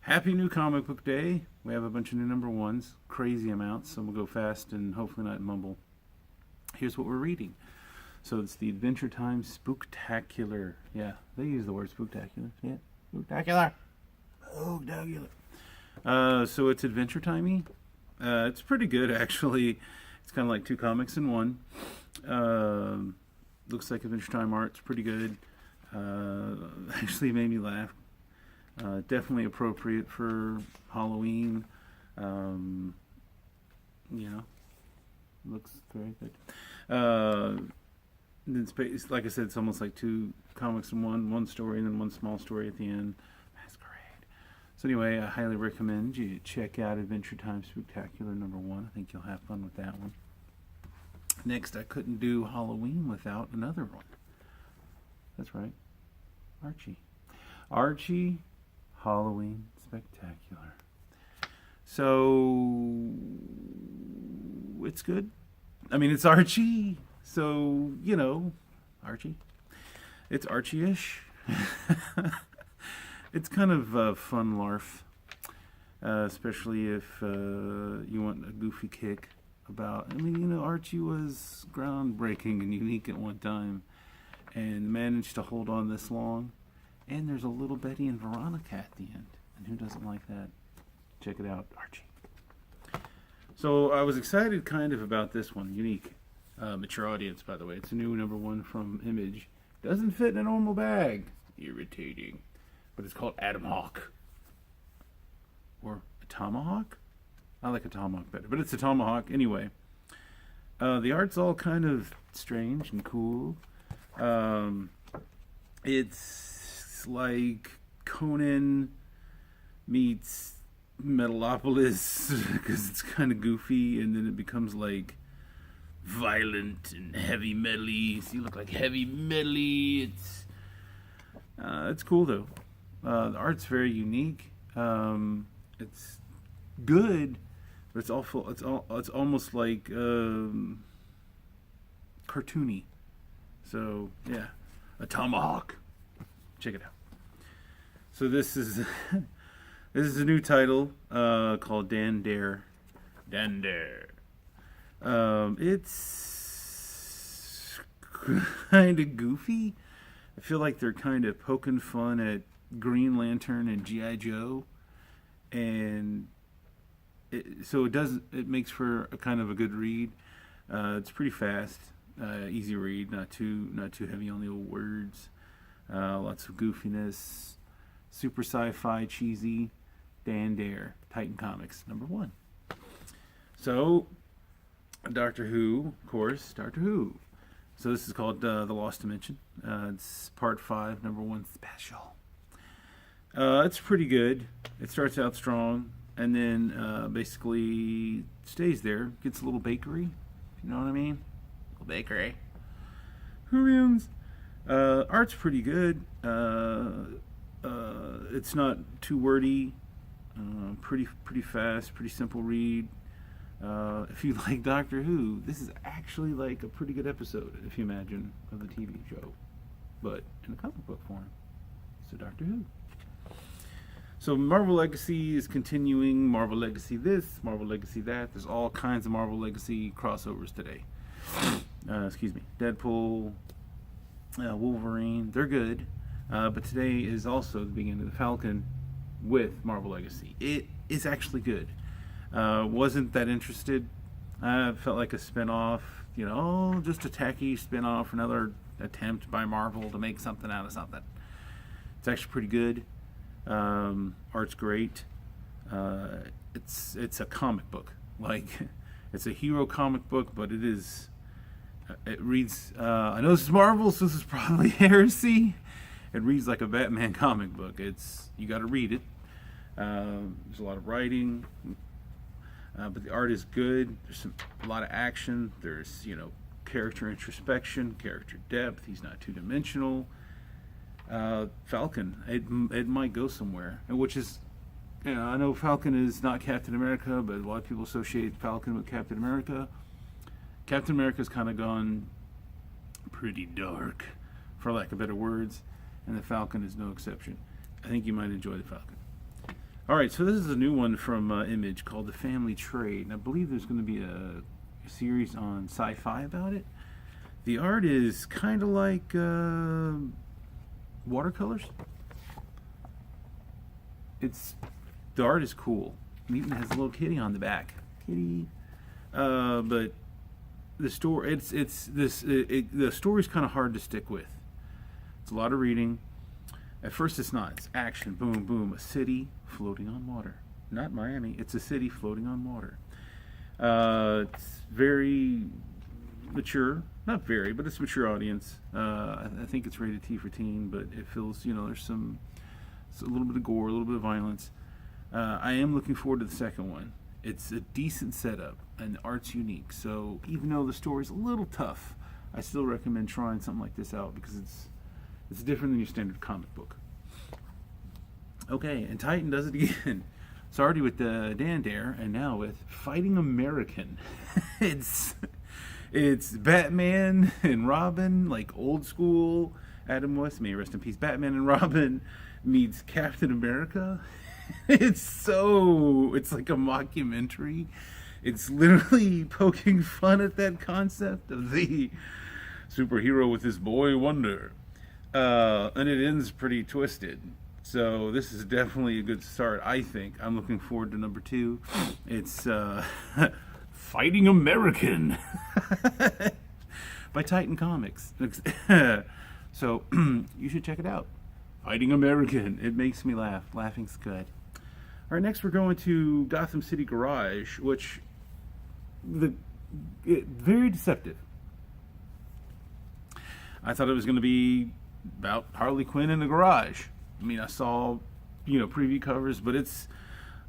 Happy New Comic Book Day. We have a bunch of new number ones, crazy amounts, so we'll go fast and hopefully not mumble. Here's what we're reading. So it's the Adventure Time Spooktacular. Yeah, they use the word spooktacular. Yeah, spooktacular. Spooktacular. So it's Adventure Timey. It's pretty good, actually. It's kind of like two comics in one. Looks like Adventure Time art's pretty good. Actually made me laugh. Definitely appropriate for Halloween. Looks very good. It's like I said, it's almost like two comics in one story and then one small story at the end. Masquerade. So anyway, I highly recommend you check out Adventure Time Spooktacular #1. I think you'll have fun with that one. Next, I couldn't do Halloween without another one. That's right. Archie Halloween Spectacular. So it's good. I mean, it's Archie, so Archie. It's Archie-ish. It's kind of a fun larf, especially if you want a goofy kick about. Archie was groundbreaking and unique at one time, and managed to hold on this long. And there's a little Betty and Veronica at the end. And who doesn't like that? Check it out, Archie. So I was excited kind of about this one. Unique. Mature audience, by the way. It's a new #1 from Image. Doesn't fit in a normal bag. Irritating. But it's called Atom Hawk. Or a Tomahawk? I like a Tomahawk better. But it's a Tomahawk anyway. The art's all kind of strange and cool. It's like Conan meets Metalopolis because it's kind of goofy, and then it becomes like violent and heavy metal-y. So you look like heavy metal-y. It's cool though. The art's very unique. It's good, but it's awful. It's almost like cartoony. So yeah, a Tomahawk. Check it out. So this is a new title called Dan Dare. Dan Dare. It's kind of goofy. I feel like they're kind of poking fun at Green Lantern and G.I. Joe, and it makes for a kind of a good read. It's pretty fast, easy read, not too heavy on the old words. Lots of goofiness, super sci-fi, cheesy. Dan Dare, Titan Comics #1. So, Doctor Who, of course, Doctor Who. So this is called The Lost Dimension. It's part 5, #1 special. It's pretty good. It starts out strong, and then basically stays there. Gets a little bakery, if you know what I mean. A little bakery. Who art's pretty good. It's not too wordy. Pretty fast. Pretty simple read. If you like Doctor Who, this is actually like a pretty good episode, if you imagine, of the TV show, but in a comic book form. So Doctor Who. So Marvel Legacy is continuing. Marvel Legacy this, Marvel Legacy that. There's all kinds of Marvel Legacy crossovers today. Deadpool, Wolverine, they're good. But today is also the beginning of the Falcon with Marvel Legacy. It is actually good. Wasn't that interested. Felt like a spin-off, just a tacky spin-off, another attempt by Marvel to make something out of something. It's actually pretty good. Art's great. It's a comic book. Like, it's a hero comic book, but it reads, I know this is Marvel, so this is probably heresy. It reads like a Batman comic book. You got to read it. There's a lot of writing, but the art is good. There's a lot of action. There's character introspection, character depth. He's not two-dimensional. Falcon, it might go somewhere, which is, I know Falcon is not Captain America, but a lot of people associate Falcon with Captain America. Captain America's kind of gone pretty dark, for lack of better words, and the Falcon is no exception. I think you might enjoy the Falcon. All right, so this is a new one from Image called The Family Trade, and I believe there's going to be a series on Sci-Fi about it. The art is kind of like watercolors. The art is cool. It even has a little kitty on the back. Kitty. But the story, the story's kind of hard to stick with. It's a lot of reading. At first, it's not. It's action, boom, boom. A city floating on water. Not Miami. It's a city floating on water. It's very mature. Not very, but it's a mature audience. I think it's rated T for teen, but it feels, there's a little bit of gore, a little bit of violence. I am looking forward to the second one. It's a decent setup, and the art's unique. So even though the story's a little tough, I still recommend trying something like this out because it's different than your standard comic book. Okay, and Titan does it again. It's already with Dan Dare, and now with Fighting American. it's Batman and Robin, like old school Adam West, may rest in peace. Batman and Robin meets Captain America. It's like a mockumentary. It's literally poking fun at that concept of the superhero with his boy wonder. And it ends pretty twisted. So this is definitely a good start, I think. I'm looking forward to number 2. It's Fighting American by Titan Comics. So you should check it out. Fighting American. It makes me laugh. Laughing's good. All right, next we're going to Gotham City Garage, which very deceptive. I thought it was going to be about Harley Quinn in the garage. I mean, I saw, preview covers, but it's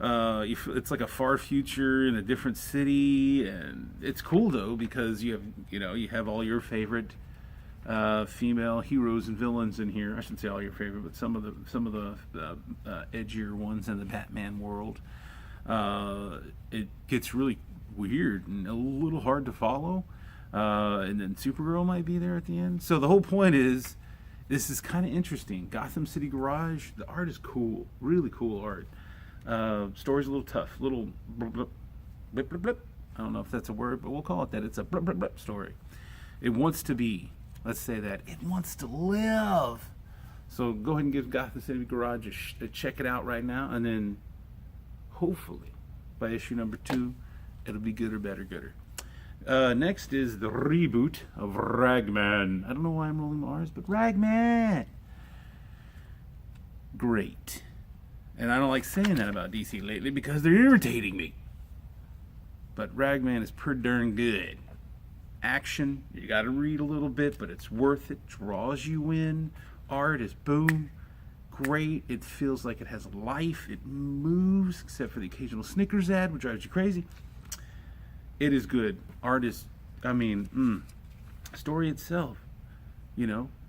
like a far future in a different city, and it's cool though because you have all your favorite female heroes and villains in here. I shouldn't say all your favorite, but some of the edgier ones in the Batman world. It gets really weird and a little hard to follow, and then Supergirl might be there at the end. So the whole point is, this is kind of interesting. Gotham City Garage, the art is cool, really cool art. Story's a little tough, little blip, blip, blip, blip, blip. I don't know if that's a word, but we'll call it that. It's a blip, blip, blip story. It wants to be, let's say that, it wants to live. So go ahead and give Gotham City Garage a check it out right now, and then hopefully by issue number 2, it'll be gooder, better, gooder. Next is the reboot of Ragman. I don't know why I'm rolling my R's, but Ragman! Great. And I don't like saying that about DC lately because they're irritating me. But Ragman is pretty darn good. Action, you gotta read a little bit, but it's worth it. Draws you in. Art is boom. Great. It feels like it has life. It moves, except for the occasional Snickers ad, which drives you crazy. It is good. Art is, story itself,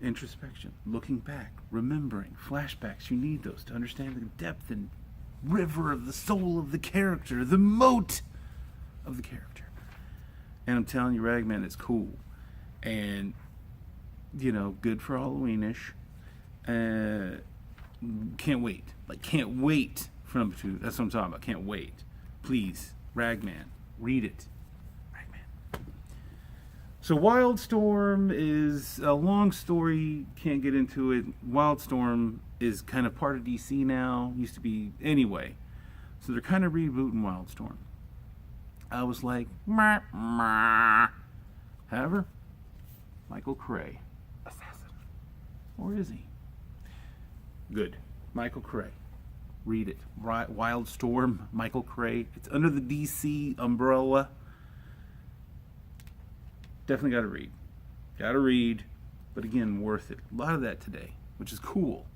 introspection, looking back, remembering, flashbacks. You need those to understand the depth and river of the soul of the character, the moat of the character. And I'm telling you, Ragman is cool. And, good for Halloweenish. Can't wait. Can't wait for number 2. That's what I'm talking about. Can't wait. Please, Ragman, read it. So Wildstorm is a long story, can't get into it. Wildstorm is kind of part of DC now, used to be anyway. So they're kind of rebooting Wildstorm. I was like, meh, meh. However, Michael Cray, assassin. Or is he? Good. Michael Cray. Read it. Wildstorm, Michael Cray. It's under the DC umbrella. Definitely got to read. Got to read, but again, worth it. A lot of that today, which is cool.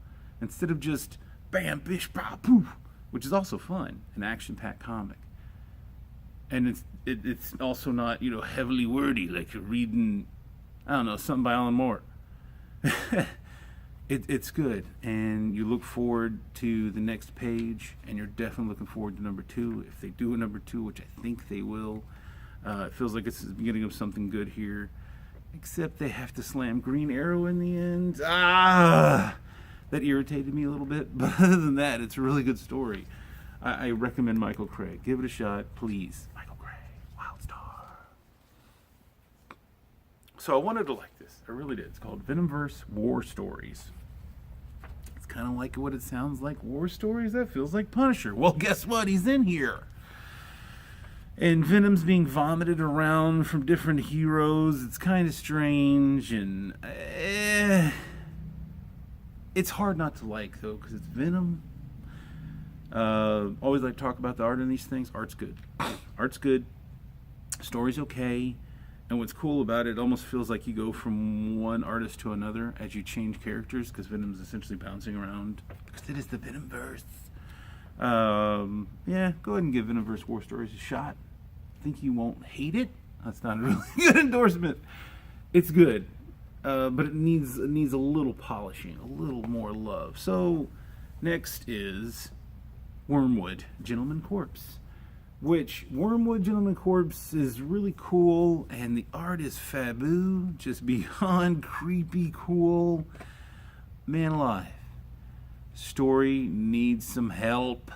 Instead of just bam, bish, bah, poof, which is also fun, an action-packed comic. And it's also not, heavily wordy like you're reading, I don't know, something by Alan Moore. It's good, and you look forward to the next page, and you're definitely looking forward to number 2. If they do a number 2, which I think they will, it feels like it's the beginning of something good here. Except they have to slam Green Arrow in the end. That irritated me a little bit. But other than that, it's a really good story. I recommend Michael Craig. Give it a shot, please. Michael Craig, Wildstar. So I wanted to like this. I really did. It's called Venomverse War Stories. It's kind of like what it sounds like. War Stories? That feels like Punisher. Well, guess what? He's in here. And Venom's being vomited around from different heroes. It's kind of strange, and it's hard not to like, though, because it's Venom. Always like to talk about the art in these things. Art's good. Art's good. Story's okay. And what's cool about it almost feels like you go from one artist to another as you change characters, because Venom's essentially bouncing around, because it is the Venomverse. Yeah, go ahead and give Venomverse War Stories a shot. I think you won't hate it. That's not a really good endorsement. It's good, but it needs a little polishing, a little more love. So next is Wormwood Gentleman Corpse, which Wormwood Gentleman Corpse is really cool, and the art is faboo, just beyond creepy cool. Man alive. Story needs some help.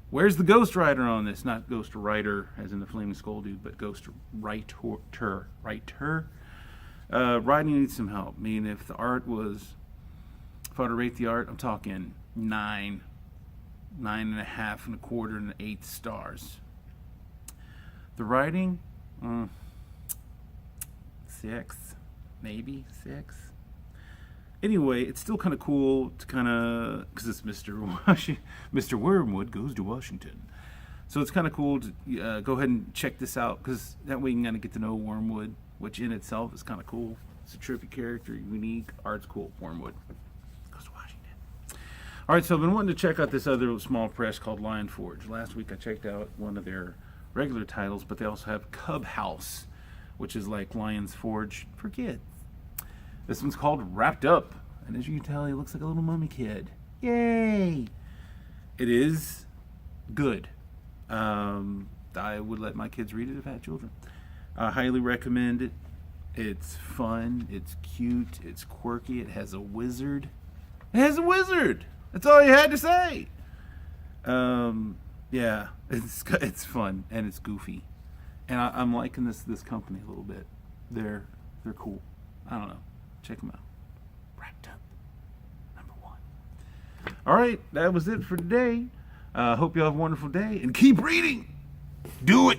Where's the Ghost Rider on this? Not Ghost Rider, as in the Flaming Skull dude, but Ghost Writer. Writing needs some help. I mean, if I were to rate the art, I'm talking 9, 9.5 and a quarter, and 8 stars. The writing, 6, maybe 6. Anyway, it's still kind of cool to because it's Mr. Wormwood goes to Washington. So it's kind of cool to go ahead and check this out, because that way you can kind of get to know Wormwood, which in itself is kind of cool. It's a trippy character, unique, art's cool. Wormwood goes to Washington. All right, so I've been wanting to check out this other small press called Lion Forge. Last week I checked out one of their regular titles, but they also have Cub House, which is like Lion's Forge for kids. This one's called Wrapped Up, and as you can tell, he looks like a little mummy kid. Yay! It is good. I would let my kids read it if I had children. I highly recommend it. It's fun, it's cute, it's quirky, it has a wizard. It has a wizard! That's all you had to say! Yeah, it's fun, and it's goofy. And I'm liking this company a little bit. They're cool. I don't know. Check them out. Wrapped Up, #1. All right, that was it for today. Hope you have a wonderful day, and keep reading. Do it.